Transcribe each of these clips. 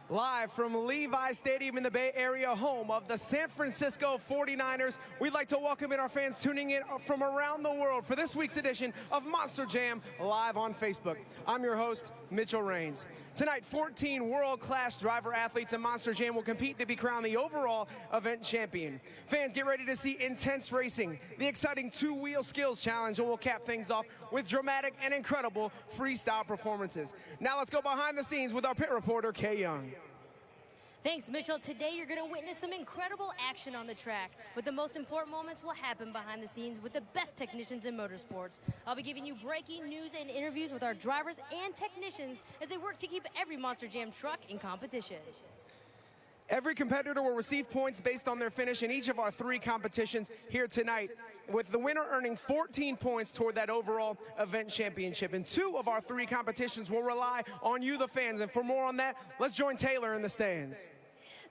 Live from Levi Stadium in the Bay Area, home of the San Francisco 49ers, we'd like to welcome in our fans tuning in from around the world for this week's edition of Monster Jam live on Facebook. I'm your host, Mitchell Raines. Tonight, 14 world-class driver athletes in Monster Jam will compete to be crowned the overall event champion. Fans, get ready to see intense racing, the exciting two-wheel skills challenge, and we'll cap things off with dramatic and incredible freestyle performances. Now let's go behind the scenes with our pit reporter, Kay Young. Thanks, Mitchell. Today you're going to witness some incredible action on the track, but the most important moments will happen behind the scenes with the best technicians in motorsports. I'll be giving you breaking news and interviews with our drivers and technicians as they work to keep every Monster Jam truck in competition. Every competitor will receive points based on their finish in each of our 3 competitions here tonight, with the winner earning 14 points toward that overall event championship. And 2 of our 3 competitions will rely on you, the fans. And for more on that, let's join Taylor in the stands.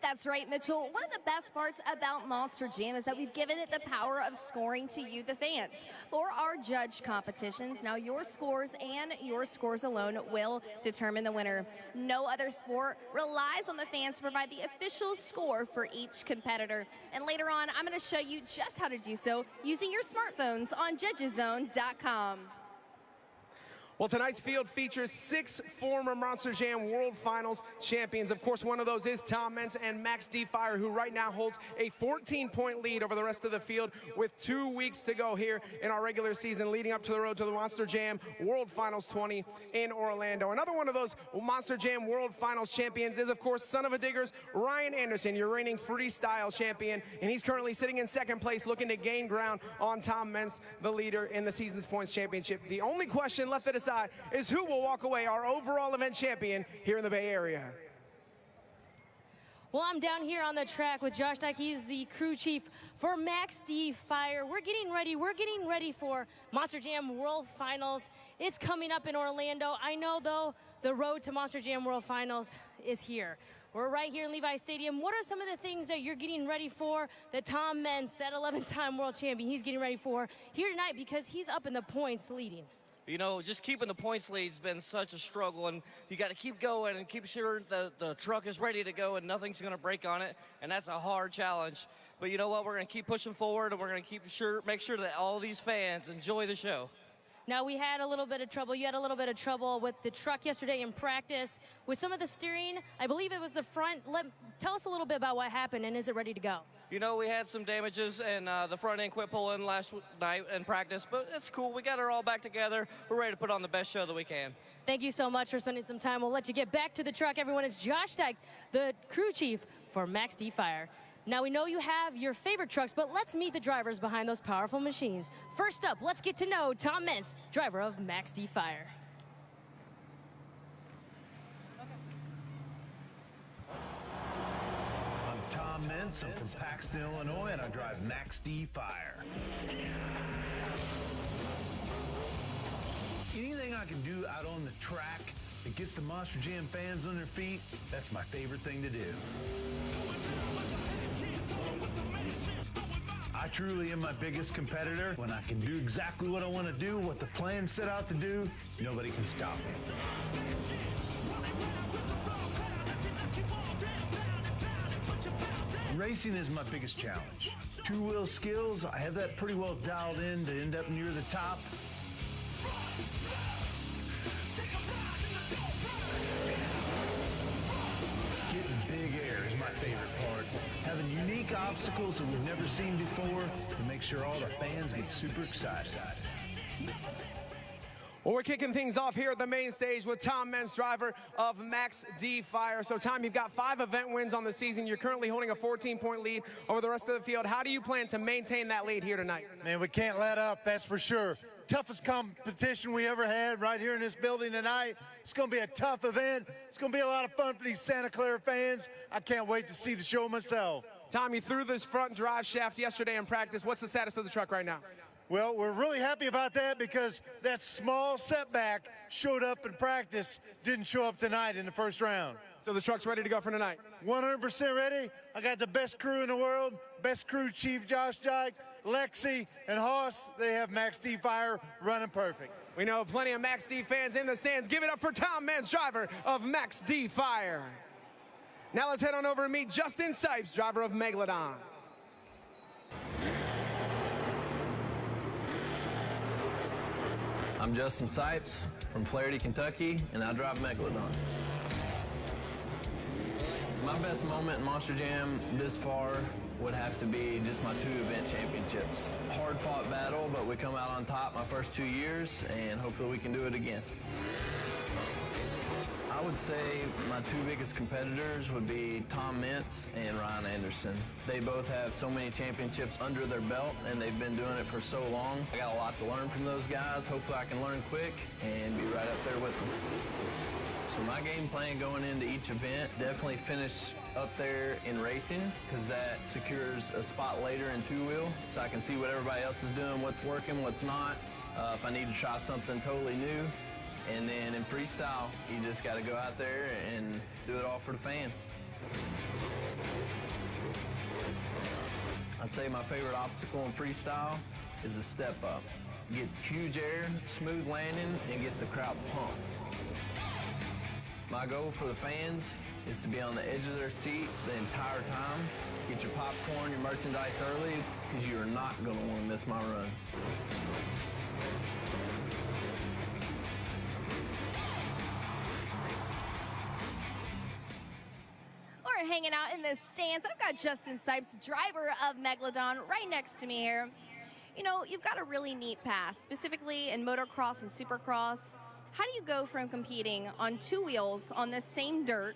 That's right, Mitchell. One of the best parts about Monster Jam is that we've given it the power of scoring to you, the fans. For our judge competitions, now your scores and your scores alone will determine the winner. No other sport relies on the fans to provide the official score for each competitor. And later on, I'm going to show you just how to do so using your smartphones on judgeszone.com. Well, tonight's field features 6 former Monster Jam World Finals champions. Of course, one of those is Tom Meents and Max D. Fire, who right now holds a 14-point lead over the rest of the field with 2 weeks to go here in our regular season, leading up to the road to the Monster Jam World Finals 20 in Orlando. Another one of those Monster Jam World Finals champions is, of course, son of a Diggers, Ryan Anderson, your reigning freestyle champion, and he's currently sitting in 2nd place, looking to gain ground on Tom Meents, the leader in the season's points championship. The only question left to decide is who will walk away our overall event champion here in the Bay Area. Well, I'm down here on the track with Josh Dyke. He's the crew chief for Max D. Fire. We're getting ready for Monster Jam World Finals. It's coming up in Orlando. I know, though, the road to Monster Jam World Finals is here. We're right here in Levi Stadium. What are some of the things that you're getting ready for that Tom Meents, that 11-time world champion, he's getting ready for here tonight, because he's up in the points leading? You know, just keeping the points lead's been such a struggle, and you got to keep going and keep sure the truck is ready to go and nothing's going to break on it, and that's a hard challenge. But you know what? We're going to keep pushing forward, and we're going to make sure that all these fans enjoy the show. Now, we had a little bit of trouble. You had a little bit of trouble with the truck yesterday in practice with some of the steering. I believe it was the front. Tell us a little bit about what happened, and is it ready to go? You know, we had some damages, and the front end quit pulling last night in practice, but it's cool. We got it all back together. We're ready to put on the best show that we can. Thank you so much for spending some time. We'll let you get back to the truck. Everyone, it's Josh Dyke, the crew chief for Max D. Fire. Now, we know you have your favorite trucks, but let's meet the drivers behind those powerful machines. First up, let's get to know Tom Meents, driver of Max D. Fire. I'm Tom Meents. I'm from Paxton, Illinois, and I drive Max D. Fire. Anything I can do out on the track that gets the Monster Jam fans on their feet, that's my favorite thing to do. I truly am my biggest competitor. When I can do exactly what I want to do, what the plan set out to do, nobody can stop me. Racing is my biggest challenge. Two-wheel skills, I have that pretty well dialed in to end up near the top. Getting big air is my favorite part. Having unique obstacles that we've never seen before to make sure all the fans get super excited. Well, we're kicking things off here at the main stage with Tom Meents, driver of Max D. Fire. So, Tom, you've got 5 event wins on the season. You're currently holding a 14-point lead over the rest of the field. How do you plan to maintain that lead here tonight? Man, we can't let up, that's for sure. Toughest competition we ever had right here in this building tonight. It's going to be a tough event. It's going to be a lot of fun for these Santa Clara fans. I can't wait to see the show myself. Tom, you threw this front drive shaft yesterday in practice. What's the status of the truck right now? Well, we're really happy about that because that small setback showed up in practice, didn't show up tonight in the first round. So the truck's ready to go for tonight? 100% ready. I got the best crew in the world, best crew chief Josh Dyke, Lexi, and Hoss. They have Max D. Fire running perfect. We know plenty of Max D fans in the stands. Give it up for Tom Meents, driver of Max D. Fire. Now let's head on over and meet Justin Sipes, driver of Megalodon. I'm Justin Sipes from Flaherty, Kentucky, and I drive Megalodon. My best moment in Monster Jam this far would have to be just my 2 event championships. Hard-fought battle, but we come out on top my first 2 years, and hopefully we can do it again. I would say my 2 biggest competitors would be Tom Mintz and Ryan Anderson. They both have so many championships under their belt, and they've been doing it for so long. I got a lot to learn from those guys. Hopefully I can learn quick and be right up there with them. So my game plan going into each event, definitely finish up there in racing, because that secures a spot later in 2-wheel, so I can see what everybody else is doing, what's working, what's not, if I need to try something totally new. And then in freestyle, you just got to go out there and do it all for the fans. I'd say my favorite obstacle in freestyle is the step up. Get huge air, smooth landing, and gets the crowd pumped. My goal for the fans is to be on the edge of their seat the entire time. Get your popcorn, your merchandise early, because you are not going to want to miss my run. We're hanging out in the stands. I've got Justin Sipes, driver of Megalodon, right next to me here. You know, you've got a really neat path, specifically in motocross and supercross. How do you go from competing on 2 wheels on this same dirt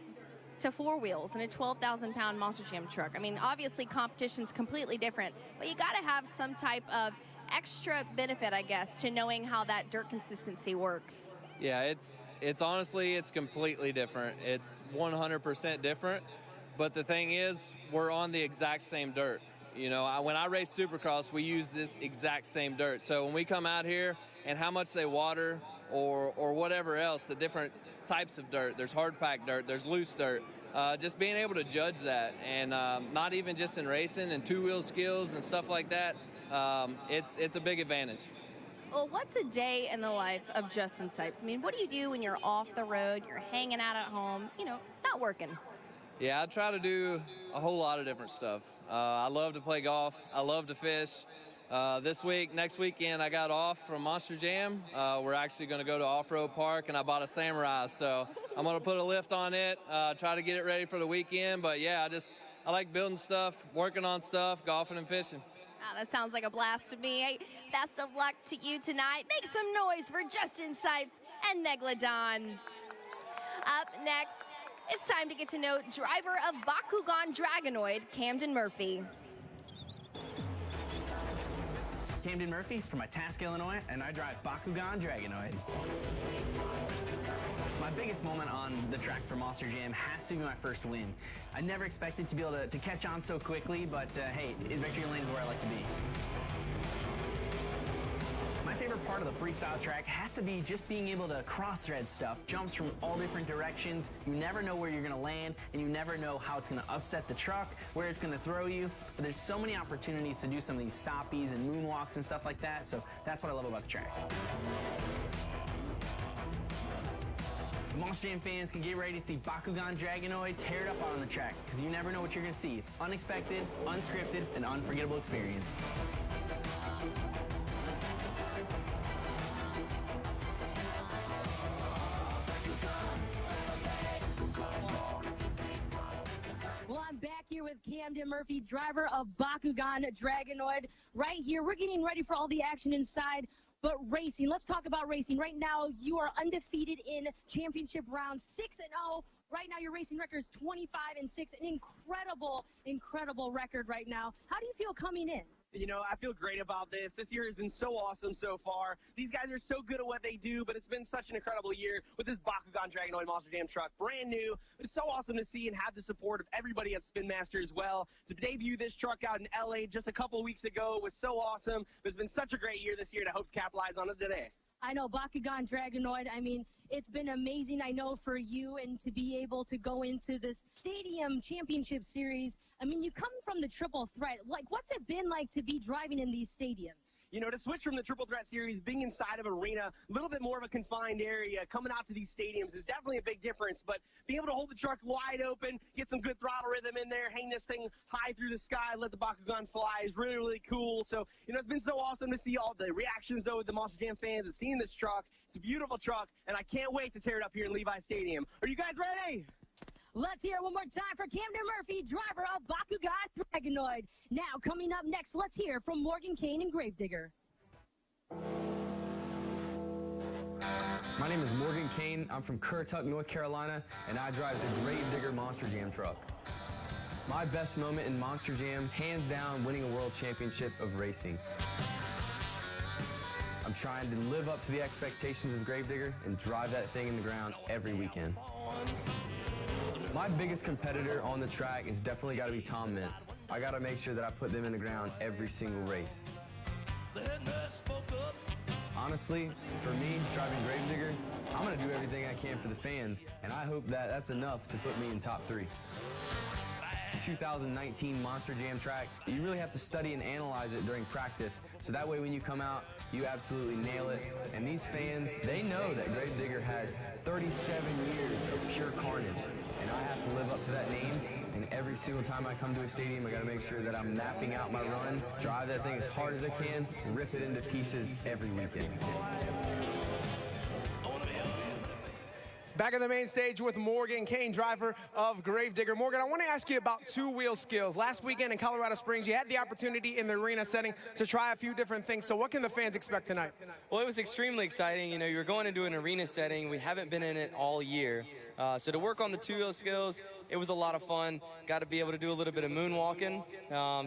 to 4 wheels in a 12,000-pound Monster Jam truck? I mean, obviously competition's completely different, but you got to have some type of extra benefit, I guess, to knowing how that dirt consistency works. Yeah, it's honestly, it's completely different. It's 100% different, but the thing is, we're on the exact same dirt. You know, when I race Supercross, we use this exact same dirt. So when we come out here and how much they water or whatever else, the different types of dirt, there's hard packed dirt, there's loose dirt, just being able to judge that, and not even just in racing and 2-wheel skills and stuff like that, it's a big advantage. Well, what's a day in the life of Justin Sipes? I mean, what do you do when you're off the road, you're hanging out at home, you know, not working? Yeah, I try to do a whole lot of different stuff. I love to play golf. I love to fish. Next weekend, I got off from Monster Jam. We're actually going to go to Off-Road Park, and I bought a Samurai. So I'm going to put a lift on it, try to get it ready for the weekend. But, yeah, I like building stuff, working on stuff, golfing and fishing. Oh, that sounds like a blast to me. Hey, best of luck to you tonight. Make some noise for Justin Sipes and Megalodon. Up next, it's time to get to know driver of Bakugan Dragonoid, Caden Murphy. Caden Murphy from Itasca, Illinois, and I drive Bakugan Dragonoid. My biggest moment on the track for Monster Jam has to be my first win. I never expected to be able to catch on so quickly, but hey, victory lane is where I like to be. My favorite part of the freestyle track has to be just being able to cross-thread stuff, jumps from all different directions. You never know where you're going to land, and you never know how it's going to upset the truck, where it's going to throw you. But there's so many opportunities to do some of these stoppies and moonwalks and stuff like that, so that's what I love about the track. Monster Jam fans can get ready to see Bakugan Dragonoid tear it up on the track, because you never know what you're going to see. It's unexpected, unscripted, and unforgettable experience. Well, I'm back here with Caden Murphy, driver of Bakugan Dragonoid. Right here, we're getting ready for all the action inside. But racing, let's talk about racing. Right now, you are undefeated in championship rounds, 6-0. Right now, your racing record is 25-6, an incredible record right now. How do you feel coming in? You know, I feel great about this. This year has been so awesome so far. These guys are so good at what they do, but it's been such an incredible year with this Bakugan Dragonoid Monster Jam truck, brand new. It's so awesome to see and have the support of everybody at Spin Master as well. To debut this truck out in LA just a couple weeks ago was so awesome. It's been such a great year this year, and I hope to capitalize on it today. I know Bakugan Dragonoid, I mean, it's been amazing, I know, for you, and to be able to go into this Stadium Championship Series. I mean, you come from the triple threat. Like, what's it been like to be driving in these stadiums? You know, to switch from the Triple Threat Series, being inside of arena, a little bit more of a confined area, coming out to these stadiums is definitely a big difference. But being able to hold the truck wide open, get some good throttle rhythm in there, hang this thing high through the sky, let the Bakugan fly is really, really cool. So, you know, it's been so awesome to see all the reactions, though, with the Monster Jam fans and seeing this truck. It's a beautiful truck, and I can't wait to tear it up here in Levi Stadium. Are you guys ready? Let's hear it one more time for Caden Murphy, driver of Bakugan Dragonoid. Now, coming up next, let's hear from Morgan, Kane, and Gravedigger. My name is Morgan Kane. I'm from Currituck, North Carolina, and I drive the Gravedigger Monster Jam truck. My best moment in Monster Jam, hands down, winning a world championship of racing. I'm trying to live up to the expectations of Gravedigger and drive that thing in the ground every weekend. My biggest competitor on the track is definitely got to be Tom Mintz. I got to make sure that I put them in the ground every single race. Honestly, for me, driving Gravedigger, I'm going to do everything I can for the fans, and I hope that that's enough to put me in top 3. 2019 Monster Jam track, you really have to study and analyze it during practice, so that way when you come out, you absolutely nail it. And these fans, they know that Gravedigger has 37 years of pure carnage, and I have to live up to that name. And every single time I come to a stadium, I got to make sure that I'm mapping out my run, drive that thing as hard as I can, rip it into pieces every weekend. Back on the main stage with Morgan Kane, driver of Gravedigger. Morgan, I want to ask you about two-wheel skills. Last weekend in Colorado Springs, you had the opportunity in the arena setting to try a few different things. So what can the fans expect tonight? Well, it was extremely exciting. You know, you're going into an arena setting. We haven't been in it all year. So to work on the two-wheel skills, it was a lot of fun. Got to be able to do a little bit of moonwalking.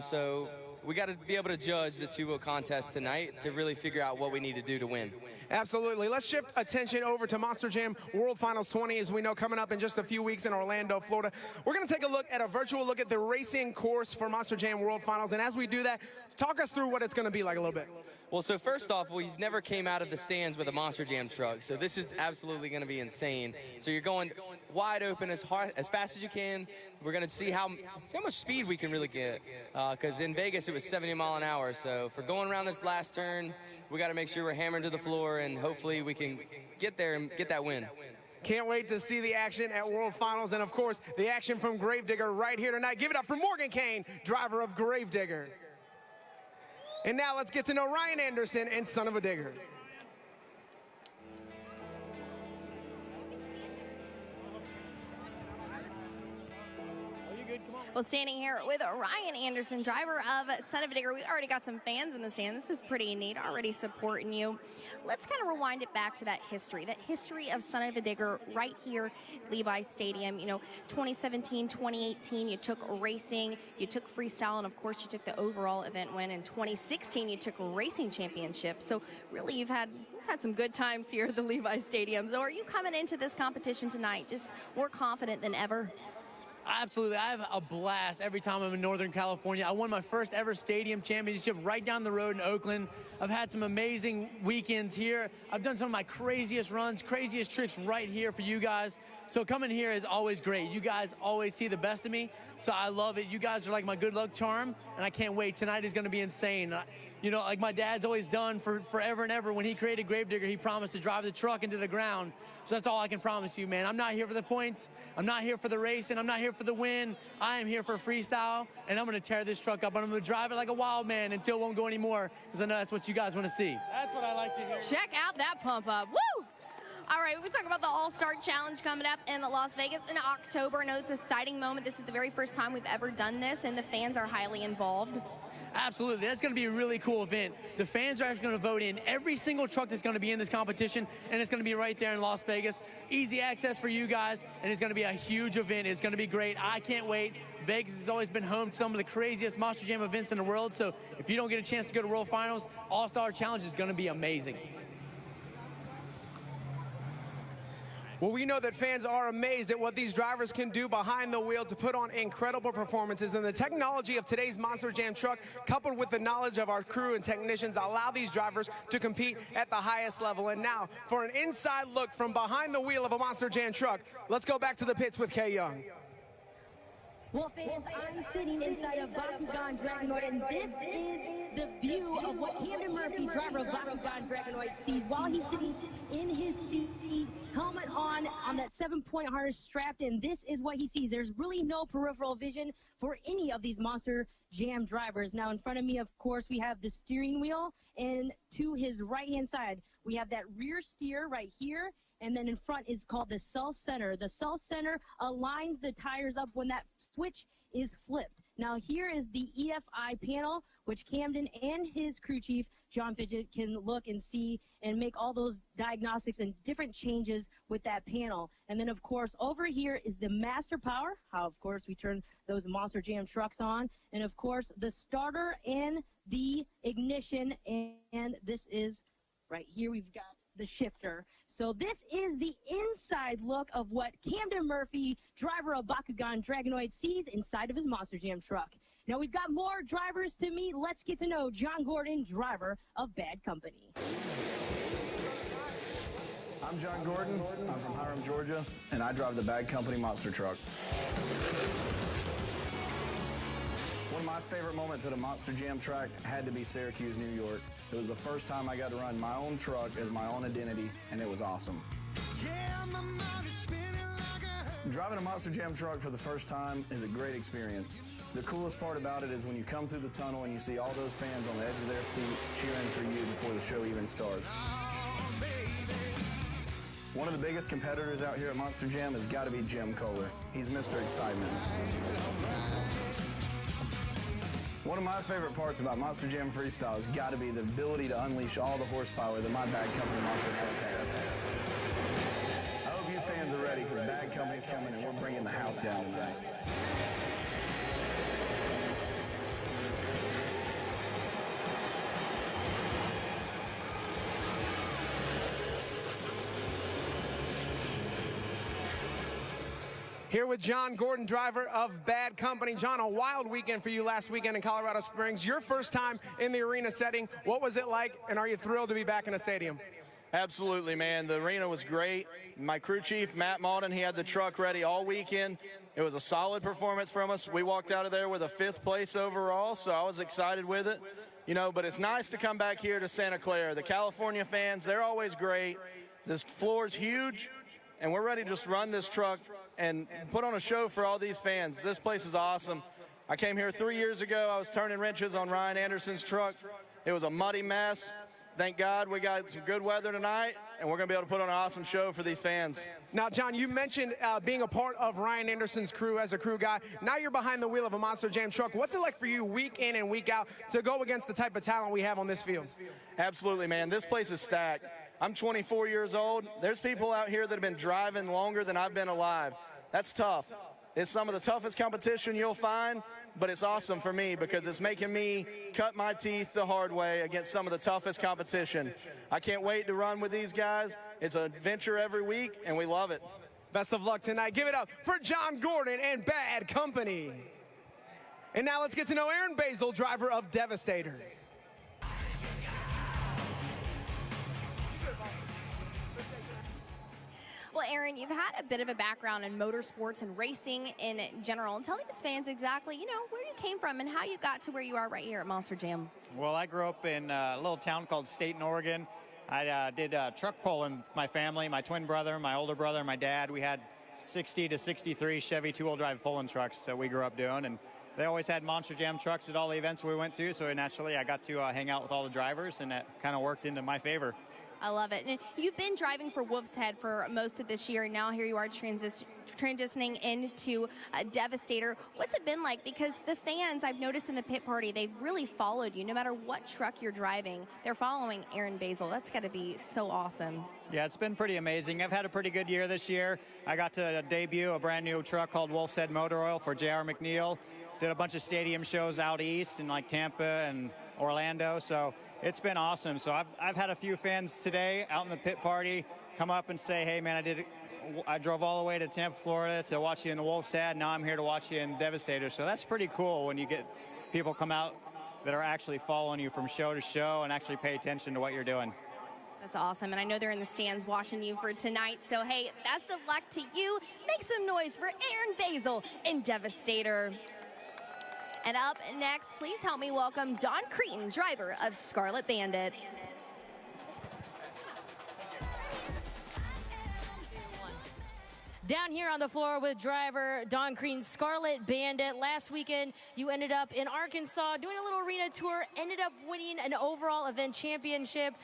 So we got to be able to judge the two-wheel contest tonight to really figure out what we need to do to win. Absolutely. Let's shift attention over to Monster Jam World Finals 20, as we know, coming up in just a few weeks in Orlando, Florida. We're going to take a look at a virtual look at the racing course for Monster Jam World Finals. And as we do that, talk us through what it's going to be like a little bit. Well, so first off, we've never came out of the stands with a Monster Jam truck, so this is absolutely going to be insane. So you're going wide open as fast as you can. We're going to see how much speed we can really get, because in Vegas it was 70 mile an hour. So for going around this last turn, we got to make sure we're hammering to the floor, and hopefully we can get there and get that win. Can't wait to see the action at World Finals, and of course, the action from Gravedigger right here tonight. Give it up for Morgan Kane, driver of Gravedigger. And now let's get to know Ryan Anderson and Son of a Digger. Well, standing here with Ryan Anderson, driver of Son of a Digger. We already got some fans in the stand. This is pretty neat, already supporting you. Let's kind of rewind it back to that history of Son of a Digger right here at Levi Stadium. You know, 2017, 2018, you took racing, you took freestyle, and of course you took the overall event win. In 2016, you took racing championship. So really you've had some good times here at the Levi Stadium. So are you coming into this competition tonight just more confident than ever? Absolutely. I have a blast every time I'm in Northern California. I won my first ever stadium championship right down the road in Oakland. I've had some amazing weekends here. I've done some of my craziest runs, craziest tricks right here for you guys. So coming here is always great. You guys always see the best of me, so I love it. You guys are like my good luck charm, and I can't wait. Tonight is going to be insane. You know, like my dad's always done for forever and ever. When he created Gravedigger, he promised to drive the truck into the ground. So that's all I can promise you, man. I'm not here for the points. I'm not here for the racing. I'm not here for the win. I am here for freestyle, and I'm going to tear this truck up. And I'm going to drive it like a wild man until it won't go anymore, because I know that's what you guys want to see. That's what I like to hear. Check out that pump up. Woo! All right, we talk about the All-Star Challenge coming up in Las Vegas in October. I know it's an exciting moment. This is the very first time we've ever done this, and the fans are highly involved. Absolutely. That's going to be a really cool event. The fans are actually going to vote in every single truck that's going to be in this competition, and it's going to be right there in Las Vegas. Easy access for you guys, and it's going to be a huge event. It's going to be great. I can't wait. Vegas has always been home to some of the craziest Monster Jam events in the world, so if you don't get a chance to go to World Finals, All-Star Challenge is going to be amazing. Well, we know that fans are amazed at what these drivers can do behind the wheel to put on incredible performances. And the technology of today's Monster Jam truck, coupled with the knowledge of our crew and technicians, allow these drivers to compete at the highest level. And now, for an inside look from behind the wheel of a Monster Jam truck, let's go back to the pits with Kay Young. Well, fans, I'm sitting inside of Bakugan Dragonoid, and this is the view of what Caden Murphy, driver of Bakugan Dragonoid, sees while he's sitting in his seat, helmet on that 7-point harness strapped in. This is what he sees. There's really no peripheral vision for any of these Monster Jam drivers. Now, in front of me, of course, we have the steering wheel, and to his right-hand side, we have that rear steer right here. And then in front is called the self center. The self center aligns the tires up when that switch is flipped. Now here is the EFI panel, which Camden and his crew chief, John Fidget, can look and see and make all those diagnostics and different changes with that panel. And then, of course, over here is the master power, how, of course, we turn those Monster Jam trucks on. And, of course, the starter and the ignition. And this is right here, we've got the shifter. So this is the inside look of what Caden Murphy, driver of Bakugan Dragonoid, sees inside of his Monster Jam truck. Now we've got more drivers to meet. Let's get to know John Gordon, driver of Bad Company. I'm John Gordon. I'm from Hiram, Georgia, and I drive the Bad Company monster truck. One of my favorite moments at a Monster Jam track had to be Syracuse, New York. It was the first time I got to run my own truck as my own identity, and it was awesome. Driving a Monster Jam truck for the first time is a great experience. The coolest part about it is when you come through the tunnel and you see all those fans on the edge of their seat cheering for you before the show even starts. One of the biggest competitors out here at Monster Jam has got to be Jim Kohler. He's Mr. Excitement. One of my favorite parts about Monster Jam Freestyle has got to be the ability to unleash all the horsepower that my Bad Company monster truck has. I hope you fans are ready, because Bad Company's coming and we're bringing the house down tonight. Here with John Gordon, driver of Bad Company. John, a wild weekend for you last weekend in Colorado Springs. Your first time in the arena setting. What was it like, and are you thrilled to be back in a stadium? Absolutely, man. The arena was great. My crew chief, Matt Malden, he had the truck ready all weekend. It was a solid performance from us. We walked out of there with a 5th place overall, so I was excited with it. You know, but it's nice to come back here to Santa Clara. The California fans, they're always great. This floor's huge, and we're ready to just run this truck and put on a show for all these fans. This place is awesome. I came here 3 years ago. I was turning wrenches on Ryan Anderson's truck. It was a muddy mess. Thank God we got some good weather tonight, and we're going to be able to put on an awesome show for these fans. Now, John, you mentioned being a part of Ryan Anderson's crew as a crew guy. Now you're behind the wheel of a Monster Jam truck. What's it like for you week in and week out to go against the type of talent we have on this field? Absolutely, man. This place is stacked. I'm 24 years old. There's people out here that have been driving longer than I've been alive. That's tough. It's some of the toughest competition you'll find, but it's awesome for me because it's making me cut my teeth the hard way against some of the toughest competition. I can't wait to run with these guys. It's an adventure every week, and we love it. Best of luck tonight. Give it up for John Gordon and Bad Company. And now let's get to know Aaron Basil, driver of Devastator. Well, Aaron, you've had a bit of a background in motorsports and racing in general. And tell these fans exactly, where you came from and how you got to where you are right here at Monster Jam. Well, I grew up in a little town called Staten, Oregon. I did truck pulling with my family, my twin brother, my older brother, and my dad. We had 60 to 63 Chevy two-wheel drive pulling trucks that we grew up doing. And they always had Monster Jam trucks at all the events we went to. So naturally, I got to hang out with all the drivers, and that kind of worked into my favor. I love it. And you've been driving for Wolf's Head for most of this year, and now here you are transitioning into Devastator. What's it been like? Because the fans, I've noticed in the pit party, they've really followed you. No matter what truck you're driving, they're following Aaron Basil. That's got to be so awesome. Yeah, it's been pretty amazing. I've had a pretty good year this year. I got to debut a brand new truck called Wolf's Head Motor Oil for J.R. McNeil. Did a bunch of stadium shows out east in like Tampa and Orlando, so it's been awesome. So I've had a few fans today out in the pit party come up and say, hey man, I drove all the way to Tampa, Florida to watch you in the Wolf's Head. Now I'm here to watch you in Devastator. So that's pretty cool when you get people come out that are actually following you from show to show and actually pay attention to what you're doing. That's awesome, and I know they're in the stands watching you for tonight, so hey, best of luck to you. Make some noise for Aaron Basil and Devastator. And up next, please help me welcome Don Creighton, driver of Scarlet Bandit. Down here on the floor with driver Don Creighton, Scarlet Bandit. Last weekend, you ended up in Arkansas doing a little arena tour, ended up winning an overall event championship.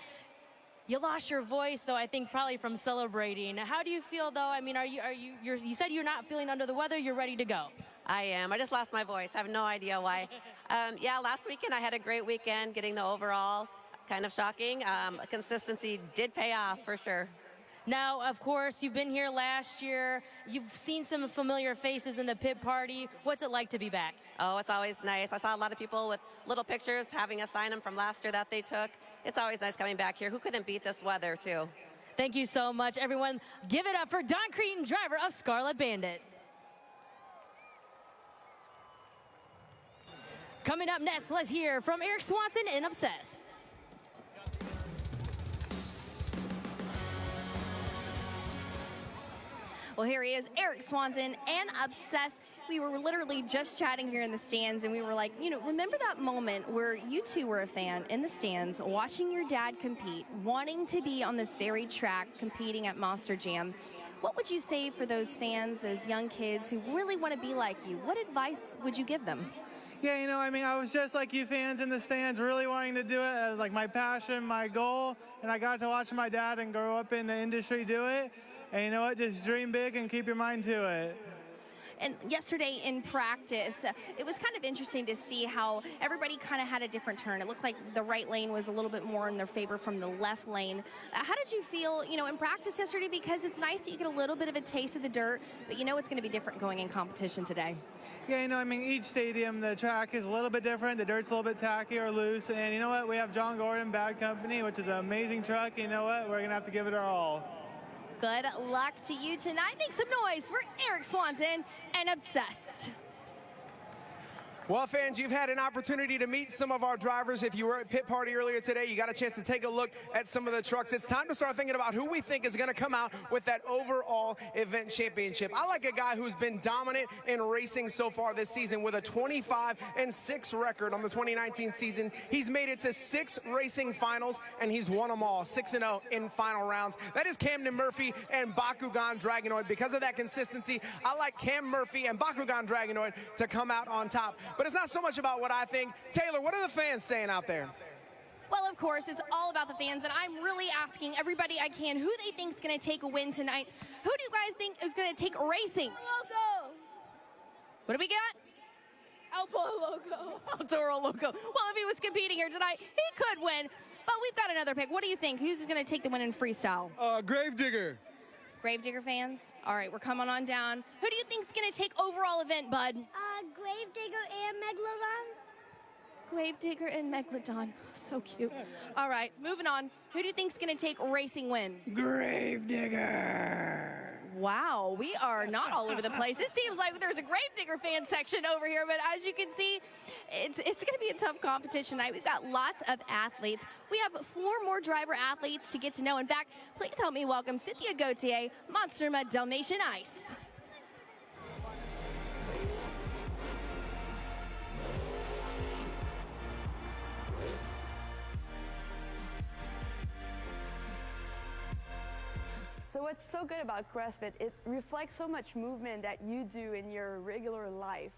You lost your voice, though, I think probably from celebrating. How do you feel, though? I mean, you said you're not feeling under the weather. You're ready to go. I am. I just lost my voice. I have no idea why. Yeah, last weekend I had a great weekend getting the overall. Kind of shocking. Consistency did pay off for sure. Now, of course, you've been here last year. You've seen some familiar faces in the pit party. What's it like to be back? Oh, it's always nice. I saw a lot of people with little pictures having us sign them from last year that they took. It's always nice coming back here. Who couldn't beat this weather, too? Thank you so much, everyone. Give it up for Don Creighton, driver of Scarlet Bandit. Coming up next, let's hear from Eric Swanson in Obsessed. Well, here he is, Eric Swanson and Obsessed. We were literally just chatting here in the stands, and we were like, you know, remember that moment where you two were a fan in the stands, watching your dad compete, wanting to be on this very track, competing at Monster Jam. What would you say for those fans, those young kids who really want to be like you? What advice would you give them? Yeah, you know, I mean, I was just like you fans in the stands, really wanting to do it. It was like my passion, my goal, and I got to watch my dad and grow up in the industry do it. And you know what, just dream big and keep your mind to it. And yesterday in practice, it was kind of interesting to see how everybody kind of had a different turn. It looked like the right lane was a little bit more in their favor from the left lane. How did you feel, you know, in practice yesterday? Because it's nice that you get a little bit of a taste of the dirt, but you know it's going to be different going in competition today. Yeah, you know, I mean, each stadium, the track is a little bit different. The dirt's a little bit tacky or loose. And you know what? We have John Gordon, Bad Company, which is an amazing truck. You know what? We're going to have to give it our all. Good luck to you tonight. Make some noise for Eric Swanson and Obsessed. Well, fans, you've had an opportunity to meet some of our drivers. If you were at pit party earlier today, you got a chance to take a look at some of the trucks. It's time to start thinking about who we think is going to come out with that overall event championship. I like a guy who's been dominant in racing so far this season with a 25-6 record on the 2019 season. He's made it to 6 racing finals, and he's won them all, 6-0 in final rounds. That is Caden Murphy and Bakugan Dragonoid. Because of that consistency, I like Cam Murphy and Bakugan Dragonoid to come out on top. But it's not so much about what I think. Taylor, what are the fans saying out there? Well, of course, it's all about the fans, and I'm really asking everybody I can who they think is going to take a win tonight. Who do you guys think is going to take racing? Loco. What do we got? El Polo Loco. El Toro Loco. Well, if he was competing here tonight, he could win. But we've got another pick. What do you think? Who's going to take the win in freestyle? Gravedigger. Gravedigger fans? All right, we're coming on down. Who do you think is going to take overall event, bud? Gravedigger and Megalodon. Gravedigger and Megalodon. So cute. All right, moving on. Who do you think is going to take racing win? Gravedigger. Wow, we are not all over the place. It seems like there's a Gravedigger fan section over here, but as you can see, it's going to be a tough competition tonight. We've got lots of athletes. We have 4 more driver athletes to get to know. In fact, please help me welcome Cynthia Gauthier, Monster Mud Dalmatian Ice. So what's so good about CrossFit, it reflects so much movement that you do in your regular life.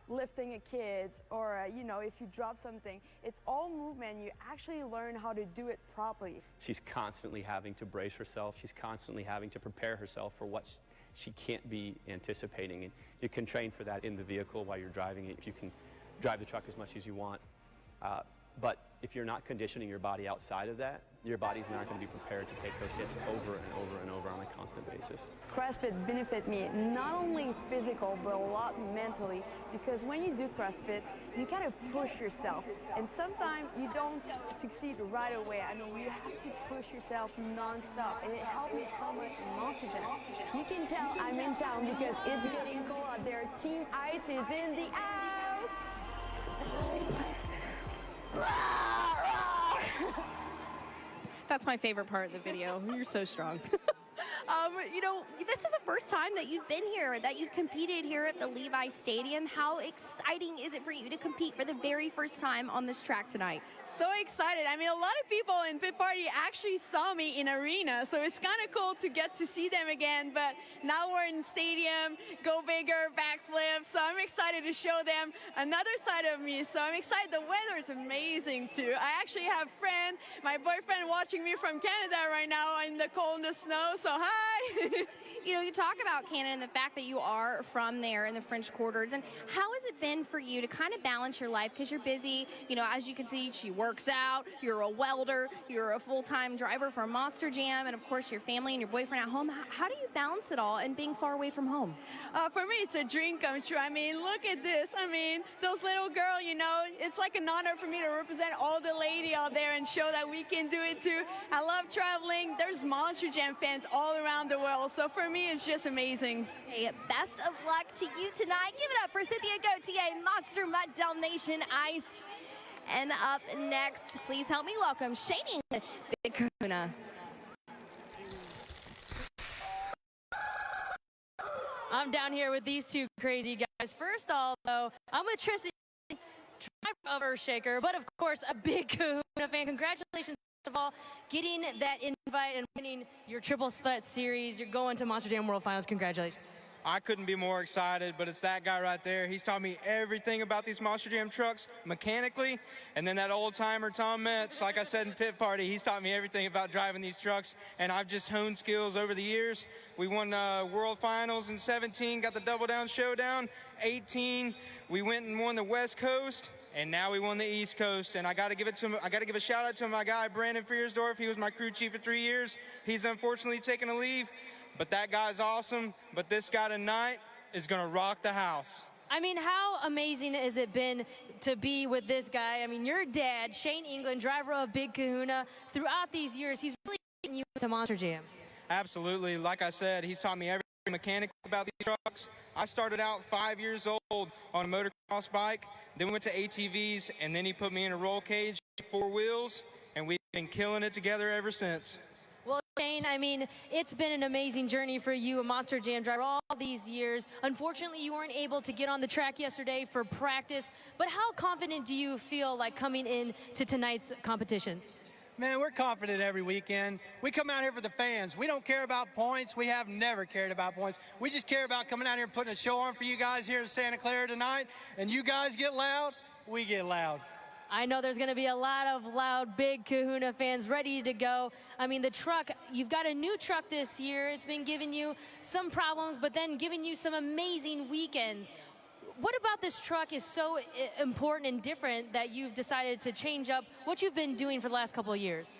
Lifting a kid, or you know, if you drop something, it's all movement. You actually learn how to do it properly. She's constantly having to brace herself. She's constantly having to prepare herself for what she can't be anticipating. And you can train for that in the vehicle while you're driving it. You can drive the truck as much as you want. But if you're not conditioning your body outside of that, your body's not going to be prepared to take those hits over and over and over on a constant basis. CrossFit benefit me not only physical, but a lot mentally, because when you do CrossFit, you gotta push yourself, and sometimes you don't succeed right away. I mean, you have to push yourself non-stop, and it helped me so much in Monster Jam. You can tell I'm in town because it's getting cold out there. Team Ice is in the house. That's my favorite part of the video. You're so strong. You know, this is the first time that you've been here, that you've competed here at the Levi Stadium. How exciting is it for you to compete for the very first time on this track tonight? So excited. I mean, a lot of people in pit party actually saw me in arena, so it's kind of cool to get to see them again. But now we're in stadium, go bigger, backflip. So I'm excited to show them another side of me. So I'm excited. The weather is amazing too. I actually have my boyfriend watching me from Canada right now in the cold and the snow. So hi. You know, you talk about Canada and the fact that you are from there in the French Quarters, and how has it been for you to kind of balance your life? Because you're busy, you know, as you can see, she works out, you're a welder, you're a full-time driver for Monster Jam, and of course your family and your boyfriend at home. How do you balance it all and being far away from home? For me, it's a dream come true. I mean, look at this. I mean, those little girls, you know, it's like an honor for me to represent all the ladies out there and show that we can do it too. I love traveling. There's Monster Jam fans all around the world. So for me, it's just amazing. Hey, best of luck to you tonight. Give it up for Cynthia Gauthier, Monster Mud Dalmatian Ice. And up next, please help me welcome Shane England, Big Kahuna. I'm down here with these two crazy guys. First of all, though, I'm with Tristan, driver of Earthshaker, but of course a Big Kahuna fan. Congratulations, first of all, getting that invite and winning your Triple Threat Series. You're going to Monster Jam World Finals. Congratulations. I couldn't be more excited, but it's that guy right there. He's taught me everything about these Monster Jam trucks mechanically. And then that old timer, Tom Metz, like I said in pit party, he's taught me everything about driving these trucks. And I've just honed skills over the years. We won World Finals in 17, got the Double Down Showdown. 18, we went and won the West Coast. And now we won the East Coast, and I got to give a shout out to my guy Brandon Friersdorf. He was my crew chief for 3 years. He's unfortunately taking a leave, but that guy's awesome. But this guy tonight is gonna rock the house. I mean, how amazing has it been to be with this guy? I mean, your dad, Shane England, driver of Big Kahuna, throughout these years, he's really getting you into Monster Jam. Absolutely. Like I said, he's taught me everything mechanical about these trucks. I started out 5 years old on a motocross bike, then we went to ATVs, and then he put me in a roll cage, 4 wheels, and we've been killing it together ever since. Well, Shane, I mean, it's been an amazing journey for you, a Monster Jam driver, all these years. Unfortunately, you weren't able to get on the track yesterday for practice, but how confident do you feel like coming in to tonight's competitions? Man, we're confident every weekend. We come out here for the fans. We don't care about points. We have never cared about points. We just care about coming out here and putting a show on for you guys here in Santa Clara tonight. And you guys get loud, we get loud. I know there's going to be a lot of loud Big Kahuna fans ready to go. I mean, the truck, you've got a new truck this year. It's been giving you some problems, but then giving you some amazing weekends. What about this truck is so important and different that you've decided to change up what you've been doing for the last couple of years?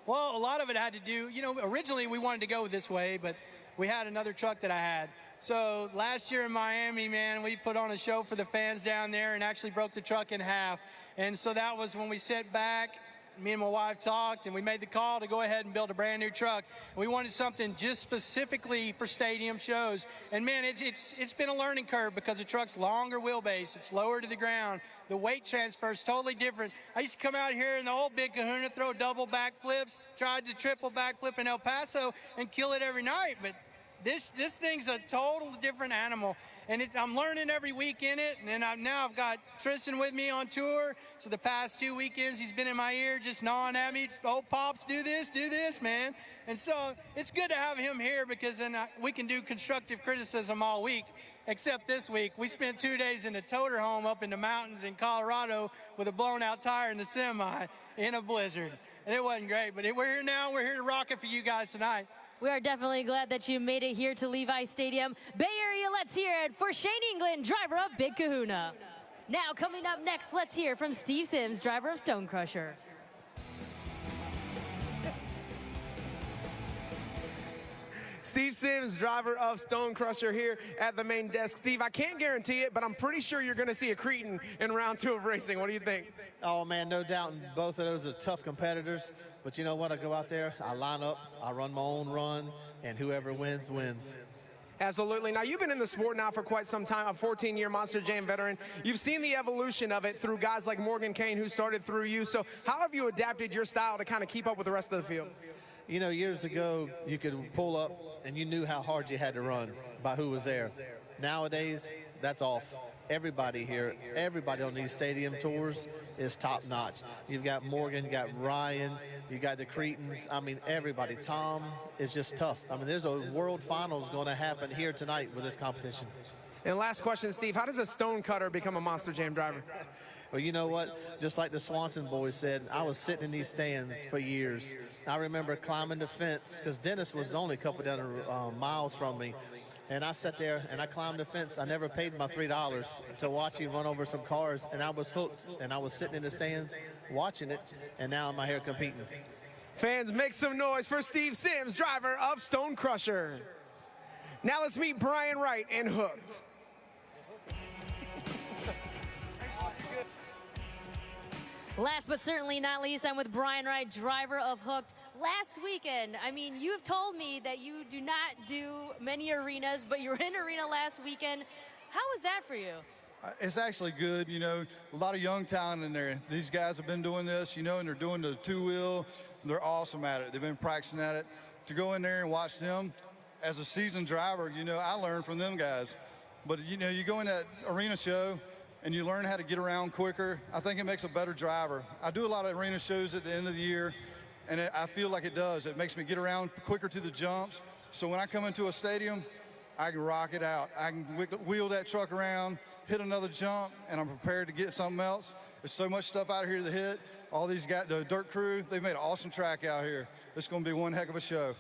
Well, a lot of it had to do, you know, originally we wanted to go this way, but we had another truck that I had. So last year in Miami, man, we put on a show for the fans down there and actually broke the truck in half. And so that was when we sat back, me and my wife talked, and we made the call to go ahead and build a brand new truck. We wanted something just specifically for stadium shows. And man, it's been a learning curve because the truck's longer wheelbase, it's lower to the ground. The weight transfer is totally different. I used to come out here in the old Big Kahuna, throw double backflips, tried to triple backflip in El Paso and kill it every night. But this thing's a total different animal. And I'm learning every week in it, and now I've got Tristan with me on tour. So the past 2 weekends, he's been in my ear just gnawing at me. Oh, Pops, do this, man. And so it's good to have him here because then we can do constructive criticism all week. Except this week, we spent 2 days in a toter home up in the mountains in Colorado with a blown out tire in the semi in a blizzard. And it wasn't great, but we're here now. We're here to rock it for you guys tonight. We are definitely glad that you made it here to Levi Stadium. Bay Area, let's hear it for Shane England, driver of Big Kahuna. Now, coming up next, let's hear from Steve Sims, driver of Stone Crusher. Steve Sims, driver of Stone Crusher, here at the main desk. Steve, I can't guarantee it, but I'm pretty sure you're going to see a Creighton in round 2 of racing. What do you think? Oh, man, no doubt. Both of those are tough competitors. But you know what? I go out there, I line up, I run my own run, and whoever wins, wins. Absolutely. Now, you've been in the sport now for quite some time, a 14-year Monster Jam veteran. You've seen the evolution of it through guys like Morgan Kane, who started through you. So how have you adapted your style to kind of keep up with the rest of the field? You know, years ago, you could pull up and you knew how hard you had to run by who was there. Nowadays, that's off. Everybody here, everybody on these stadium tours is top-notch. You've got Morgan, you got Ryan, you got the Creightons. I mean, everybody. Tom is just tough. I mean, there's a world finals going to happen here tonight with this competition. And last question, Steve, how does a stone cutter become a Monster Jam driver? Well, you know what? Just like the Swanson boys said, I was sitting in these stands for years. I remember climbing the fence because Dennis was only a couple down miles from me. And I sat there and I climbed the fence. I never paid my $3 to watch him run over some cars, and I was hooked. And I was sitting in the stands watching it, and now I'm out here competing. Fans, make some noise for Steve Sims, driver of Stone Crusher. Now let's meet Brian Wright and Hooked. Last but certainly not least, I'm with Brian Wright, driver of Hooked. Last weekend, I mean, you've told me that you do not do many arenas, but you were in arena last weekend. How was that for you? It's actually good, you know, a lot of young talent in there. These guys have been doing this, you know, and they're doing the two-wheel. They're awesome at it. They've been practicing at it. To go in there and watch them, as a seasoned driver, you know, I learned from them guys. But, you know, you go in that arena show, and you learn how to get around quicker. I think it makes a better driver. I do a lot of arena shows at the end of the year, and I feel like it does. It makes me get around quicker to the jumps. So when I come into a stadium, I can rock it out. I can wheel that truck around, hit another jump, and I'm prepared to get something else. There's so much stuff out here to hit. All these guys, the dirt crew, they've made an awesome track out here. It's going to be one heck of a show.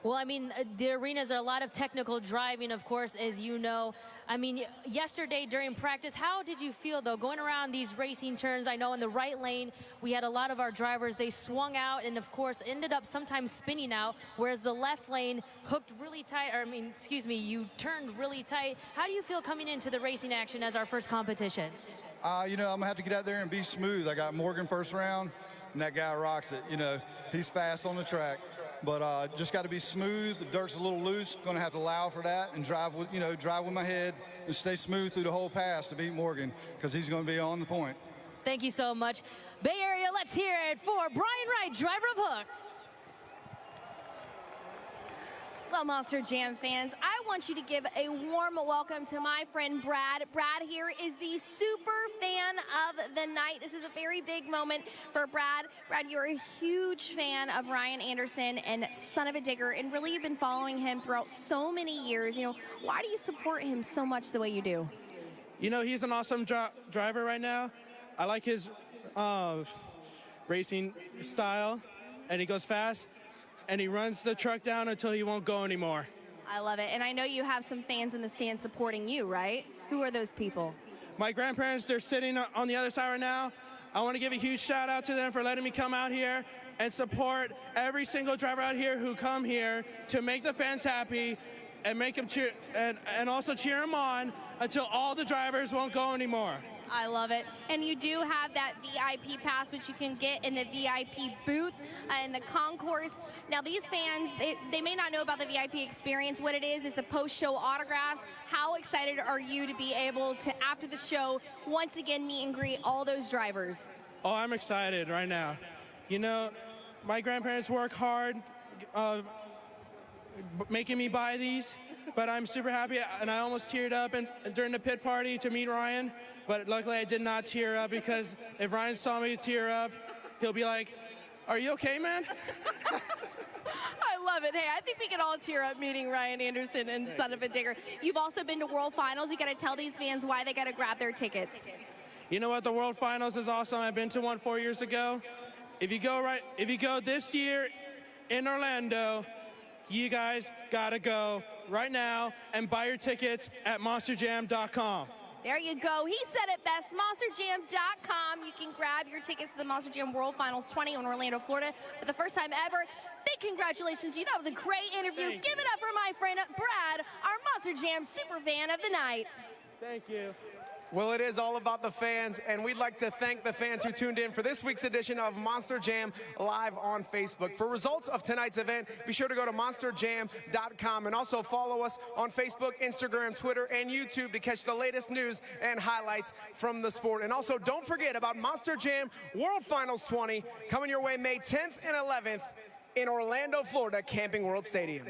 Well, I mean, the arenas are a lot of technical driving, of course, as you know. I mean, yesterday during practice, how did you feel, though, going around these racing turns? I know in the right lane, we had a lot of our drivers, they swung out and, of course, ended up sometimes spinning out, whereas the left lane hooked really tight, or I mean, excuse me, you turned really tight. How do you feel coming into the racing action as our first competition? You know, I'm going to have to get out there and be smooth. I got Morgan first round, and that guy rocks it. You know, he's fast on the track. But just got to be smooth. The dirt's a little loose. Going to have to allow for that and drive with, you know, drive with my head and stay smooth through the whole pass to beat Morgan because he's going to be on the point. Thank you so much. Bay Area, let's hear it for Brian Wright, driver of Hooked. Well, Monster Jam fans, I want you to give a warm welcome to my friend Brad. Brad here is the super fan of the night. This is a very big moment for Brad. Brad, you're a huge fan of Ryan Anderson and Son of a Digger, and really you've been following him throughout so many years. You know, why do you support him so much the way you do? You know, he's an awesome driver right now. I like his racing style, and he goes fast. And he runs the truck down until he won't go anymore. I love it. And I know you have some fans in the stands supporting you, right? Who are those people? My grandparents, they're sitting on the other side right now. I want to give a huge shout out to them for letting me come out here and support every single driver out here who come here to make the fans happy and make them cheer and also cheer them on until all the drivers won't go anymore. I love it. And you do have that VIP pass, which you can get in the VIP booth in the concourse. Now, these fans, they may not know about the VIP experience. What it is the post-show autographs. How excited are you to be able to, after the show, once again meet and greet all those drivers? Oh, I'm excited right now. You know, my grandparents work hard making me buy these, but I'm super happy, and I almost teared up during the pit party to meet Ryan, but luckily I did not tear up, because if Ryan saw me tear up, he'll be like, "Are you okay, man?" I love it. Hey, I think we can all tear up meeting Ryan Anderson and Son of a Digger. You've also been to World Finals. You got to tell these fans why they got to grab their tickets. You know what? The World Finals is awesome. I've been to one 4 years ago. If you go this year in Orlando, you guys gotta go right now and buy your tickets at monsterjam.com. There you go. He said it best. monsterjam.com. You can grab your tickets to the Monster Jam World Finals 20 in Orlando, Florida for the first time ever. Big congratulations to you. That was a great interview. Give it up for my friend Brad, our Monster Jam super fan of the night. Thank you. Well, it is all about the fans, and we'd like to thank the fans who tuned in for this week's edition of Monster Jam live on Facebook. For results of tonight's event, be sure to go to monsterjam.com and also follow us on Facebook, Instagram, Twitter, and YouTube to catch the latest news and highlights from the sport. And also, don't forget about Monster Jam World Finals 20 coming your way May 10th and 11th in Orlando, Florida, Camping World Stadium.